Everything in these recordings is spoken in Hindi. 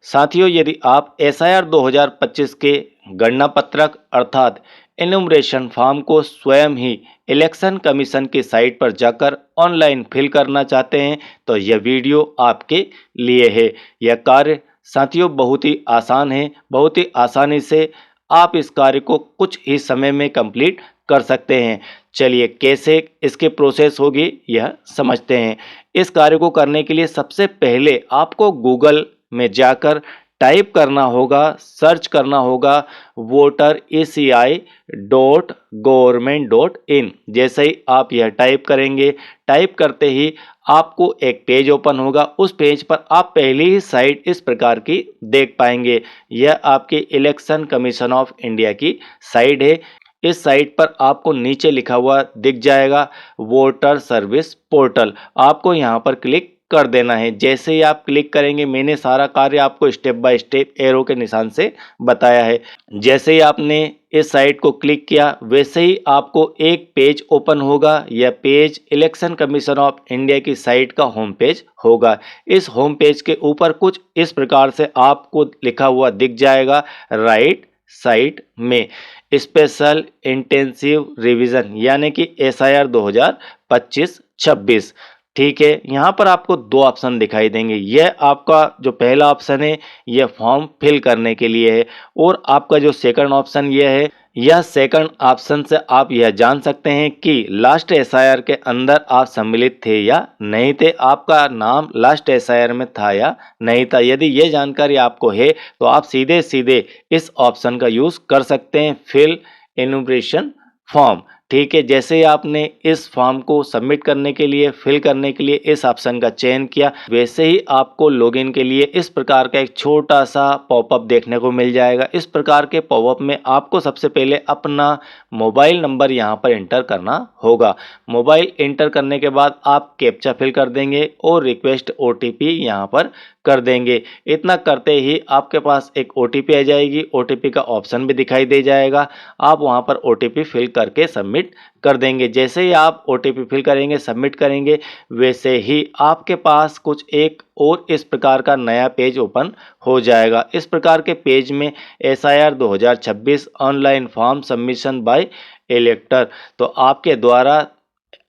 साथियों, यदि आप एसआईआर 2025 के गणना पत्रक अर्थात एनुमरेशन फॉर्म को स्वयं ही इलेक्शन कमीशन की साइट पर जाकर ऑनलाइन फिल करना चाहते हैं तो यह वीडियो आपके लिए है। यह कार्य साथियों बहुत ही आसान है। बहुत ही आसानी से आप इस कार्य को कुछ ही समय में कंप्लीट कर सकते हैं। चलिए कैसे इसकी प्रोसेस होगी यह समझते हैं। इस कार्य को करने के लिए सबसे पहले आपको गूगल में जाकर टाइप करना होगा, सर्च करना होगा votereci.government.in। जैसे ही आप यह टाइप करेंगे, टाइप करते ही आपको एक पेज ओपन होगा। उस पेज पर आप पहली ही साइट इस प्रकार की देख पाएंगे। यह आपके इलेक्शन कमीशन ऑफ इंडिया की साइट है। इस साइट पर आपको नीचे लिखा हुआ दिख जाएगा वोटर सर्विस पोर्टल। आपको यहां पर क्लिक कर देना है। जैसे ही आप क्लिक करेंगे, मैंने सारा कार्य आपको स्टेप बाय स्टेप एरो के निशान से बताया है। जैसे ही आपने इस साइट को क्लिक किया, वैसे ही आपको एक पेज ओपन होगा। यह page election commission of India की साइट का होम पेज होगा। इस होम पेज के ऊपर कुछ इस प्रकार से आपको लिखा हुआ दिख जाएगा राइट साइड में स्पेशल इंटेंसिव रिवीजन, यानी कि एसआईआर 2025-26। ठीक है, यहाँ पर आपको दो ऑप्शन दिखाई देंगे। यह आपका जो पहला ऑप्शन है यह फॉर्म फिल करने के लिए है, और आपका जो सेकंड ऑप्शन यह है, यह सेकंड ऑप्शन से आप यह जान सकते हैं कि लास्ट एसआईआर के अंदर आप सम्मिलित थे या नहीं थे, आपका नाम लास्ट एसआईआर में था या नहीं था। यदि यह जानकारी आपको है तो आप सीधे सीधे इस ऑप्शन का यूज कर सकते हैं, फिल एनुमरेशन फॉर्म। ठीक है, जैसे ही आपने इस फॉर्म को सबमिट करने के लिए, फिल करने के लिए इस ऑप्शन का चयन किया, वैसे ही आपको लॉगिन के लिए इस प्रकार का एक छोटा सा पॉपअप देखने को मिल जाएगा। इस प्रकार के पॉपअप में आपको सबसे पहले अपना मोबाइल नंबर यहाँ पर एंटर करना होगा। मोबाइल एंटर करने के बाद आप कैप्चा फिल कर देंगे और रिक्वेस्ट ओटीपी यहाँ पर कर देंगे। इतना करते ही आपके पास एक ओटीपी आ जाएगी। ओटीपी का ऑप्शन भी दिखाई दे जाएगा। आप वहां पर ओटीपी फिल करके सबमिट कर देंगे। जैसे ही आप ओटीपी फिल करेंगे, सबमिट करेंगे, वैसे ही आपके पास कुछ एक और इस प्रकार का नया पेज ओपन हो जाएगा। इस प्रकार के पेज में SIR 2026 online form submission by elector, तो आपके द्वारा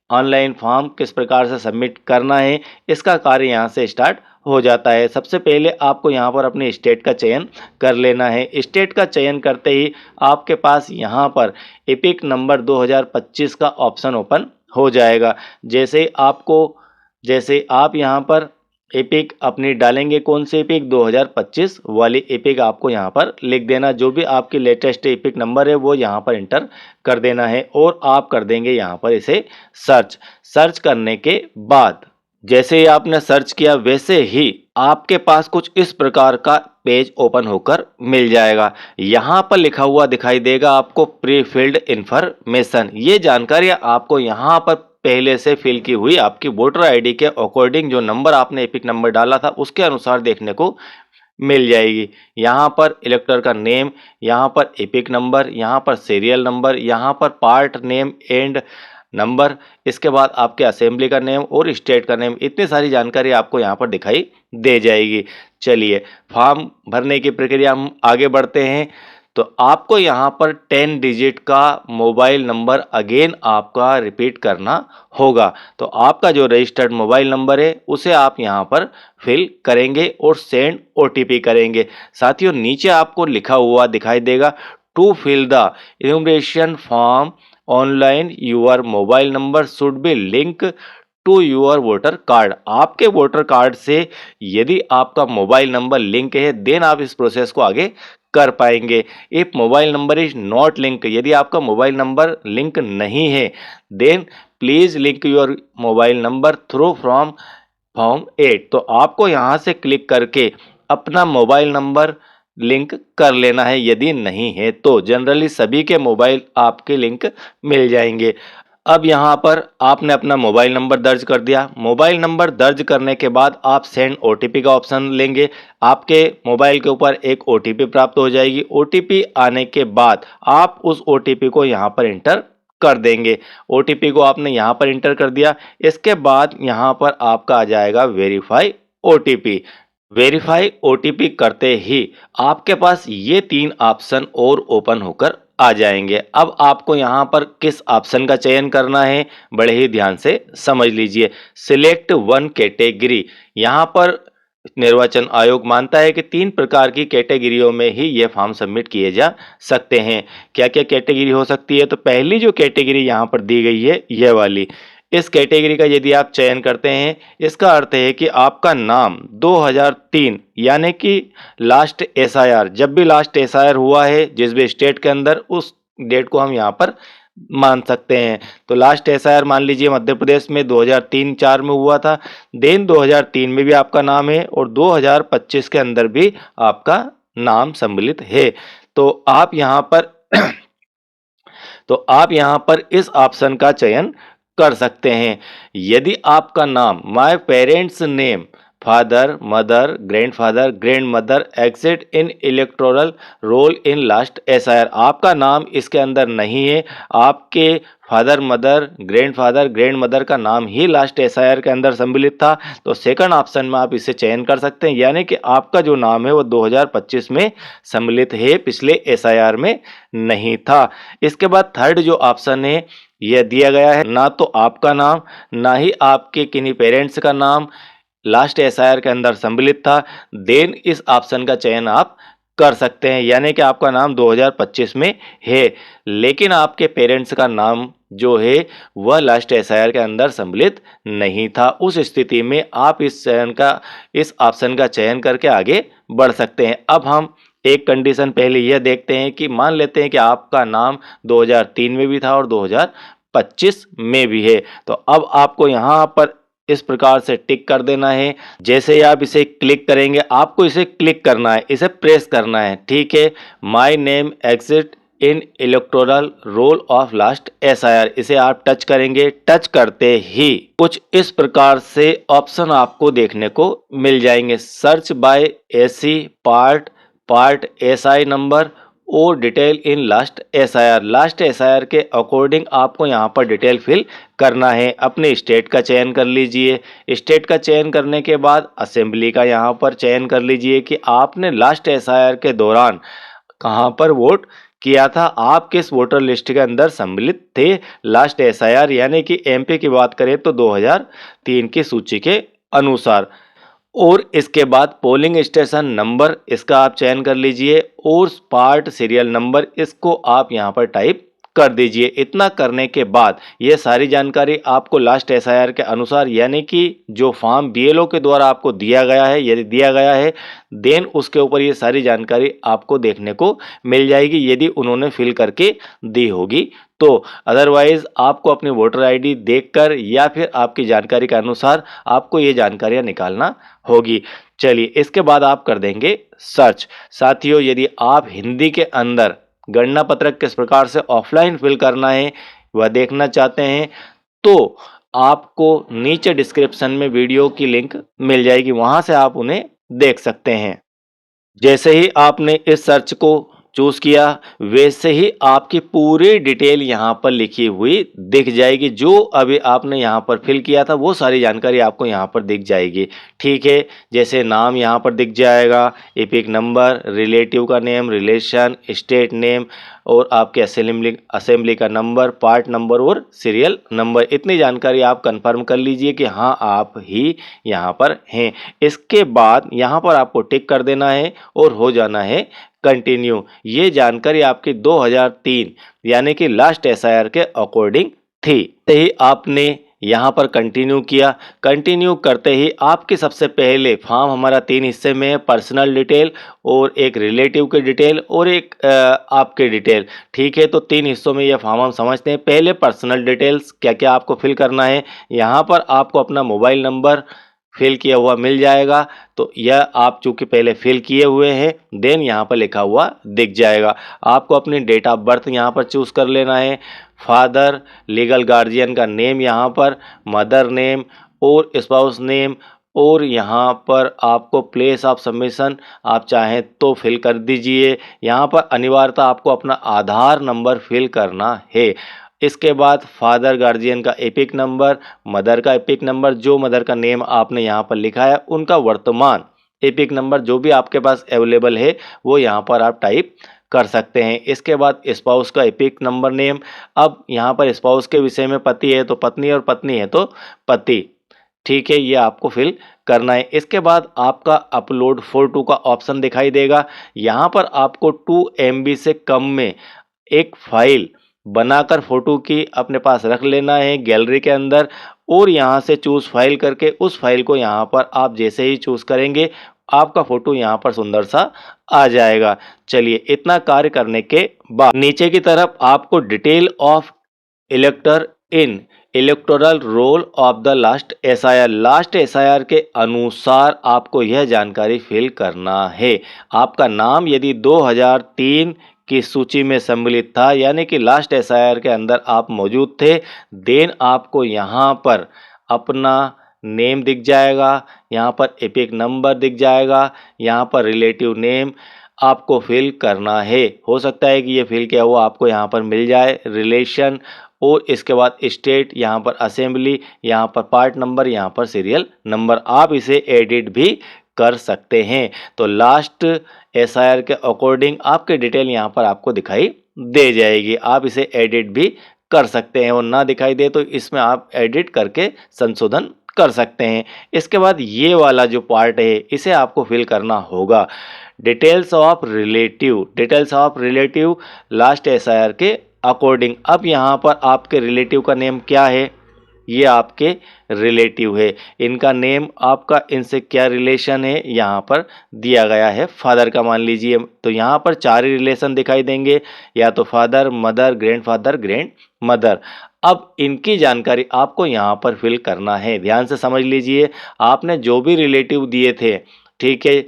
ऑनलाइन फॉर्म किस प्रकार से सबमिट करना है इसका कार्य यहाँ से स्टार्ट हो जाता है। सबसे पहले आपको यहाँ पर अपने स्टेट का चयन कर लेना है। स्टेट का चयन करते ही आपके पास यहाँ पर एपिक नंबर 2025 का ऑप्शन ओपन हो जाएगा। जैसे आप यहाँ पर एपिक अपनी डालेंगे, कौन से एपिक 2025 वाली एपिक आपको यहाँ पर लिख देना। जो भी आपकी लेटेस्ट एपिक नंबर है वो यहाँ पर एंटर कर देना है, और आप कर देंगे यहाँ पर इसे सर्च करने के बाद जैसे ही आपने सर्च किया, वैसे ही आपके पास कुछ इस प्रकार का पेज ओपन होकर मिल जाएगा। यहाँ पर लिखा हुआ दिखाई देगा आपको प्री फिल्ड इंफॉर्मेशन। ये जानकारी आपको यहाँ पर पहले से फिल की हुई आपकी वोटर आईडी के अकॉर्डिंग जो नंबर आपने एपिक नंबर डाला था उसके अनुसार देखने को मिल जाएगी। यहाँ पर इलेक्टर का नेम, यहाँ पर एपिक नंबर, यहाँ पर सीरियल नंबर, यहाँ पर पार्ट नेम एंड नंबर, इसके बाद आपके असेंबली का नेम और स्टेट का नेम। इतनी सारी जानकारी आपको यहाँ पर दिखाई दे जाएगी। चलिए फॉर्म भरने की प्रक्रिया हम आगे बढ़ते हैं। तो आपको यहाँ पर 10 डिजिट का मोबाइल नंबर अगेन आपका रिपीट करना होगा। तो आपका जो रजिस्टर्ड मोबाइल नंबर है उसे आप यहाँ पर फिल करेंगे और सेंड ओटीपी करेंगे। साथियों, नीचे आपको लिखा हुआ दिखाई देगा to fill the enumeration form online your mobile number should be link to your voter card. आपके वोटर कार्ड से यदि आपका मोबाइल नंबर लिंक है देन आप इस प्रोसेस को आगे कर पाएंगे। If mobile number is not link, यदि आपका मोबाइल नंबर लिंक नहीं है then please link your mobile number through from form 8। तो आपको यहाँ से क्लिक करके अपना मोबाइल नंबर लिंक कर लेना है। यदि नहीं है तो जनरली सभी के मोबाइल आपके लिंक मिल जाएंगे। अब यहाँ पर आपने अपना मोबाइल नंबर दर्ज कर दिया। मोबाइल नंबर दर्ज करने के बाद आप सेंड ओटीपी का ऑप्शन लेंगे। आपके मोबाइल के ऊपर एक ओटीपी प्राप्त हो जाएगी। ओटीपी आने के बाद आप उस ओटीपी को यहाँ पर एंटर कर देंगे। ओटीपी को आपने यहाँ पर एंटर कर दिया। इसके बाद यहाँ पर आपका आ जाएगा वेरीफाई ओटीपी। वेरीफाई ओटीपी करते ही आपके पास ये 3 ऑप्शन और ओपन होकर आ जाएंगे। अब आपको यहाँ पर किस ऑप्शन का चयन करना है, बड़े ही ध्यान से समझ लीजिए। सिलेक्ट वन कैटेगरी, यहाँ पर निर्वाचन आयोग मानता है कि 3 प्रकार की कैटेगरियों में ही ये फॉर्म सबमिट किए जा सकते हैं। क्या क्या कैटेगरी हो सकती है? तो पहली जो कैटेगरी यहाँ पर दी गई है, यह वाली, इस कैटेगरी का यदि आप चयन करते हैं, इसका अर्थ है कि आपका नाम 2003 यानी कि लास्ट एसआईआर, जब भी लास्ट एसआईआर हुआ है जिस भी स्टेट के अंदर, उस डेट को हम यहाँ पर मान सकते हैं। तो लास्ट एसआईआर मान लीजिए मध्य प्रदेश में 2003-4 में हुआ था, देन 2003 में भी आपका नाम है और 2025 के अंदर भी आपका नाम सम्मिलित है। तो आप यहाँ पर इस ऑप्शन का चयन कर सकते हैं। यदि आपका नाम my parents name, father, mother, grandfather, grandmother exit in electoral roll in last SIR, आपका नाम इसके अंदर नहीं है, आपके फादर, मदर, ग्रैंडफादर, ग्रैंडमदर का नाम ही लास्ट एसआईआर के अंदर सम्मिलित था, तो सेकंड ऑप्शन में आप इसे चयन कर सकते हैं, यानी कि आपका जो नाम है वो 2025 में सम्मिलित है, पिछले एसआईआर में नहीं था। इसके बाद थर्ड जो ऑप्शन है, यह दिया गया है ना तो आपका नाम ना ही आपके किन्हीं पेरेंट्स का नाम लास्ट एसआईआर के अंदर सम्मिलित था, देन इस ऑप्शन का चयन आप कर सकते हैं, यानी कि आपका नाम 2025 में है लेकिन आपके पेरेंट्स का नाम जो है वह लास्ट एसआईआर के अंदर सम्मिलित नहीं था। उस स्थिति में आप इस ऑप्शन का चयन करके आगे बढ़ सकते हैं। अब हम एक कंडीशन पहले यह देखते हैं कि मान लेते हैं कि आपका नाम 2003 में भी था और 2025 में भी है, तो अब आपको यहाँ पर इस प्रकार से टिक कर देना है। जैसे ही आप इसे क्लिक करेंगे, आपको इसे क्लिक करना है, इसे प्रेस करना है, ठीक है। My name exit in electoral role of last SIR, इसे आप टच करेंगे। टच करते ही कुछ इस प्रकार से ऑप्शन आपको देखने को मिल जाएंगे। Search by AC part SI number और detail in last SIR. Last SIR के अकॉर्डिंग आपको यहाँ पर डिटेल फिल करना है। अपने स्टेट का चयन कर लीजिए। स्टेट का चयन करने के बाद असेंबली का यहाँ पर चयन कर लीजिए कि आपने लास्ट एसआईआर के दौरान कहाँ पर वोट किया था, आप किस वोटर लिस्ट के अंदर सम्मिलित थे लास्ट एसआईआर, यानी कि एमपी की बात करें तो 2003 की सूची के अनुसार। और इसके बाद पोलिंग स्टेशन नंबर, इसका आप चयन कर लीजिए और पार्ट सीरियल नंबर, इसको आप यहाँ पर टाइप कर दीजिए। इतना करने के बाद ये सारी जानकारी आपको लास्ट एसआईआर के अनुसार, यानी कि जो फॉर्म बीएलओ के द्वारा आपको दिया गया है, यदि दिया गया है देन उसके ऊपर ये सारी जानकारी आपको देखने को मिल जाएगी, यदि उन्होंने फिल करके दी होगी तो। अदरवाइज आपको अपनी वोटर आईडी देखकर या फिर आपकी जानकारी के अनुसार आपको ये जानकारियां निकालना होगी। चलिए, इसके बाद आप कर देंगे सर्च। साथियों, यदि आप हिंदी के अंदर गणना पत्रक किस प्रकार से ऑफलाइन फिल करना है वह देखना चाहते हैं तो आपको नीचे डिस्क्रिप्शन में वीडियो की लिंक मिल जाएगी, वहां से आप उन्हें देख सकते हैं। जैसे ही आपने इस सर्च को चूज किया वैसे ही आपकी पूरी डिटेल यहाँ पर लिखी हुई दिख जाएगी। जो अभी आपने यहाँ पर फिल किया था वो सारी जानकारी आपको यहाँ पर दिख जाएगी, ठीक है। जैसे नाम यहाँ पर दिख जाएगा, एपिक नंबर, रिलेटिव का नेम, रिलेशन, स्टेट नेम और आपके असेंबली का नंबर, पार्ट नंबर और सीरियल नंबर। इतनी जानकारी आप कंफर्म कर लीजिए कि हाँ आप ही यहाँ पर हैं। इसके बाद यहाँ पर आपको टिक कर देना है और हो जाना है कंटिन्यू। ये जानकारी आपकी 2003 यानी कि लास्ट एसआईआर के अकॉर्डिंग थी। ही आपने यहाँ पर कंटिन्यू किया। कंटिन्यू करते ही आपके सबसे पहले फॉर्म हमारा 3 हिस्से में है, पर्सनल डिटेल और एक रिलेटिव की डिटेल और एक आपके डिटेल, ठीक है। तो 3 हिस्सों में यह फॉर्म हम समझते हैं। पहले पर्सनल डिटेल्स, क्या क्या आपको फिल करना है। यहाँ पर आपको अपना मोबाइल नंबर फिल किया हुआ मिल जाएगा, तो यह आप चूंकि पहले फिल किए हुए हैं देन यहाँ पर लिखा हुआ दिख जाएगा। आपको अपनी डेट ऑफ बर्थ यहाँ पर चूज कर लेना है। फादर, लीगल गार्जियन का नेम यहाँ पर, मदर नेम और स्पाउस नेम, और यहाँ पर आपको प्लेस ऑफ सबमिशन आप चाहें तो फिल कर दीजिए। यहाँ पर अनिवार्यता आपको अपना आधार नंबर फिल करना है। इसके बाद फादर गार्जियन का एपिक नंबर, मदर का एपिक नंबर, जो मदर का नेम आपने यहाँ पर लिखा है उनका वर्तमान एपिक नंबर जो भी आपके पास अवेलेबल है वो यहाँ पर आप टाइप कर सकते हैं। इसके बाद स्पाउस का एपिक नंबर नेम। अब यहाँ पर स्पाउस के विषय में पति है तो पत्नी और पत्नी है तो पति, ठीक है, ये आपको फिल करना है। इसके बाद आपका अपलोड फोटो का ऑप्शन दिखाई देगा। यहाँ पर आपको 2 MB से कम में एक फाइल बनाकर फोटो की अपने पास रख लेना है गैलरी के अंदर, और यहाँ से चूज फाइल करके उस फाइल को यहाँ पर आप जैसे ही चूज करेंगे आपका फोटो यहाँ पर सुंदर सा आ जाएगा। चलिए, इतना कार्य करने के बाद नीचे की तरफ आपको detail of इलेक्टर in electoral role of the last SIR के अनुसार आपको यह जानकारी फिल करना है। आपका नाम यदि 2003 की सूची में सम्मिलित था, यानी कि लास्ट SIR के अंदर आप मौजूद थे, देन आपको यहाँ पर अपना नेम दिख जाएगा, यहाँ पर एपिक नंबर दिख जाएगा, यहाँ पर रिलेटिव नेम आपको फिल करना है। हो सकता है कि ये फिल किया हुआ आपको यहाँ पर मिल जाए, रिलेशन, और इसके बाद स्टेट, यहाँ पर असेंबली, यहाँ पर पार्ट नंबर, यहाँ पर सीरियल नंबर। आप इसे एडिट भी कर सकते हैं। तो लास्ट SIR के अकॉर्डिंग आपके डिटेल यहाँ पर आपको दिखाई दे जाएगी। आप इसे एडिट भी कर सकते हैं, और ना दिखाई दे तो इसमें आप एडिट करके संशोधन कर सकते हैं। इसके बाद ये वाला जो पार्ट है इसे आपको फिल करना होगा, details of relative last SIR के अकॉर्डिंग। अब यहाँ पर आपके रिलेटिव का नेम क्या है, ये आपके रिलेटिव है, इनका नेम आपका इनसे क्या रिलेशन है यहाँ पर दिया गया है। फादर का मान लीजिए, तो यहाँ पर 4 ही रिलेशन दिखाई देंगे, या तो father, mother, grandfather, grand mother. अब इनकी जानकारी आपको यहाँ पर फिल करना है। ध्यान से समझ लीजिए, आपने जो भी रिलेटिव दिए थे, ठीक है,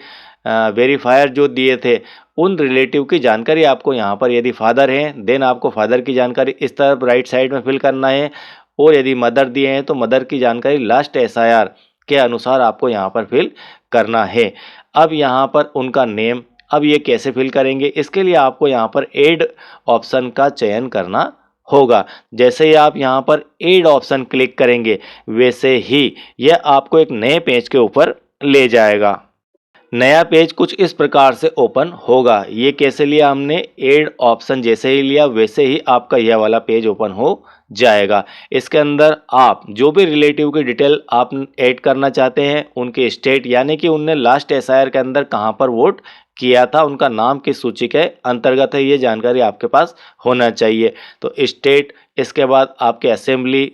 वेरीफायर जो दिए थे, उन रिलेटिव की जानकारी आपको यहाँ पर, यदि फादर हैं देन आपको फादर की जानकारी इस तरफ राइट साइड में फिल करना है, और यदि मदर दिए हैं तो मदर की जानकारी लास्ट SIR के अनुसार आपको यहाँ पर फिल करना है। अब यहाँ पर उनका नेम, अब ये कैसे फिल करेंगे, इसके लिए आपको यहाँ पर एड ऑप्शन का चयन करना होगा। जैसे ही आप यहाँ पर एड ऑप्शन क्लिक करेंगे वैसे ही यह आपको एक नए पेज के ऊपर ले जाएगा। नया पेज कुछ इस प्रकार से ओपन होगा। ये कैसे लिया हमने, एड ऑप्शन जैसे ही लिया वैसे ही आपका यह वाला पेज ओपन हो जाएगा। इसके अंदर आप जो भी रिलेटिव की डिटेल आप ऐड करना चाहते हैं, उनके स्टेट, यानी कि उनने लास्ट SIR के अंदर कहां पर वोट किया था, उनका नाम किस सूची के अंतर्गत है, ये जानकारी आपके पास होना चाहिए। तो स्टेट, इसके बाद आपके असेंबली,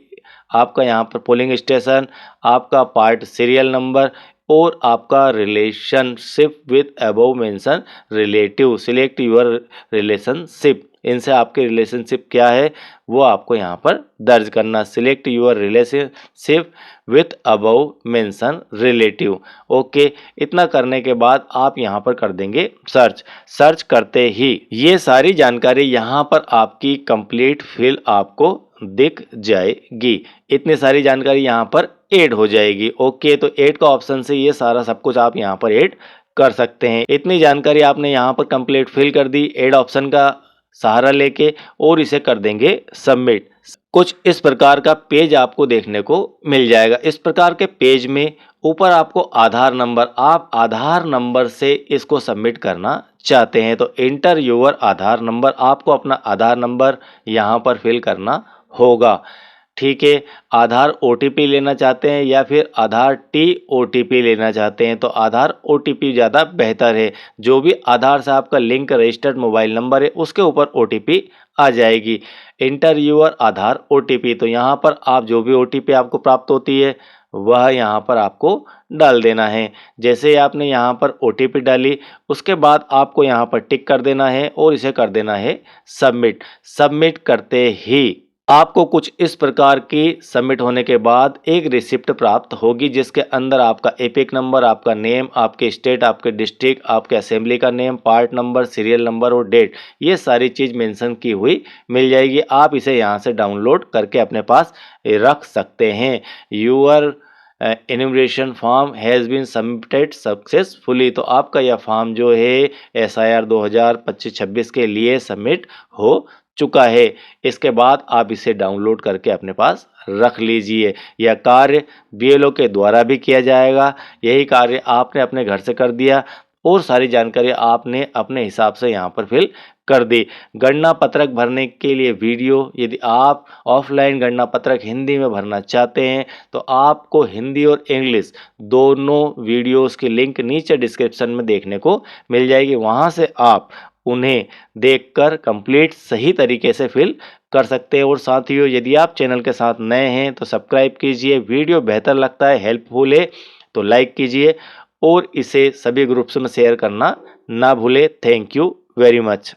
आपका यहाँ पर पोलिंग स्टेशन, आपका पार्ट सीरियल नंबर, और आपका relationship with above mention relative. Select your relationship, इनसे आपके रिलेशनशिप क्या है वो आपको यहाँ पर दर्ज करना। Select your relationship with above mention relative. Okay, इतना करने के बाद आप यहाँ पर कर देंगे सर्च करते ही ये सारी जानकारी यहाँ पर आपकी कंप्लीट फिल आपको दिख जाएगी। इतनी सारी जानकारी यहाँ पर ऐड हो जाएगी। ओके, तो ऐड का ऑप्शन से ये सारा सब कुछ आप यहाँ पर ऐड कर सकते हैं। इतनी जानकारी आपने यहाँ पर कंप्लीट फिल कर दी ऐड ऑप्शन का सहारा लेके, और इसे कर देंगे सबमिट। कुछ इस प्रकार का पेज आपको देखने को मिल जाएगा। इस प्रकार के पेज में ऊपर आपको आधार नंबर, आप आधार नंबर से इसको सबमिट करना चाहते हैं तो एंटर योर आधार नंबर, आपको अपना आधार नंबर यहाँ पर फिल करना होगा। ठीक है, आधार OTP लेना चाहते हैं या फिर आधार OTP लेना चाहते हैं तो आधार OTP ज़्यादा बेहतर है। जो भी आधार से आपका लिंक रजिस्टर्ड मोबाइल नंबर है उसके ऊपर OTP आ जाएगी। इंटर यूर आधार OTP, तो यहाँ पर आप जो भी OTP आपको प्राप्त होती है वह यहाँ पर आपको डाल देना है। जैसे ही आपने यहाँ पर OTP डाली उसके बाद आपको यहाँ पर टिक कर देना है और इसे कर देना है सबमिट। सबमिट करते ही आपको कुछ इस प्रकार की सबमिट होने के बाद एक रिसिप्ट प्राप्त होगी जिसके अंदर आपका एपिक नंबर, आपका नेम, आपके स्टेट, आपके डिस्ट्रिक्ट, आपके असेंबली का name, part number, serial number और डेट, ये सारी चीज़ मेंशन की हुई मिल जाएगी। आप इसे यहाँ से डाउनलोड करके अपने पास रख सकते हैं। Your enumeration form has been submitted successfully, तो आपका यह फॉर्म जो है SIR 2025-26 के लिए सबमिट हो चुका है। इसके बाद आप इसे डाउनलोड करके अपने पास रख लीजिए। यह कार्य बीएलओ के द्वारा भी किया जाएगा। यही कार्य आपने अपने घर से कर दिया और सारी जानकारी आपने अपने हिसाब से यहाँ पर फिल कर दी। गणना पत्रक भरने के लिए वीडियो, यदि आप ऑफलाइन गणना पत्रक हिंदी में भरना चाहते हैं तो आपको हिंदी और इंग्लिश दोनों वीडियोस की लिंक नीचे डिस्क्रिप्शन में देखने को मिल जाएगी। वहाँ से आप उन्हें देखकर कंप्लीट सही तरीके से फिल कर सकते हैं। और साथियों, यदि आप चैनल के साथ नए हैं तो सब्सक्राइब कीजिए। वीडियो बेहतर लगता है, हेल्पफुल है तो लाइक कीजिए और इसे सभी ग्रुप्स में शेयर करना ना भूलें। Thank you very much.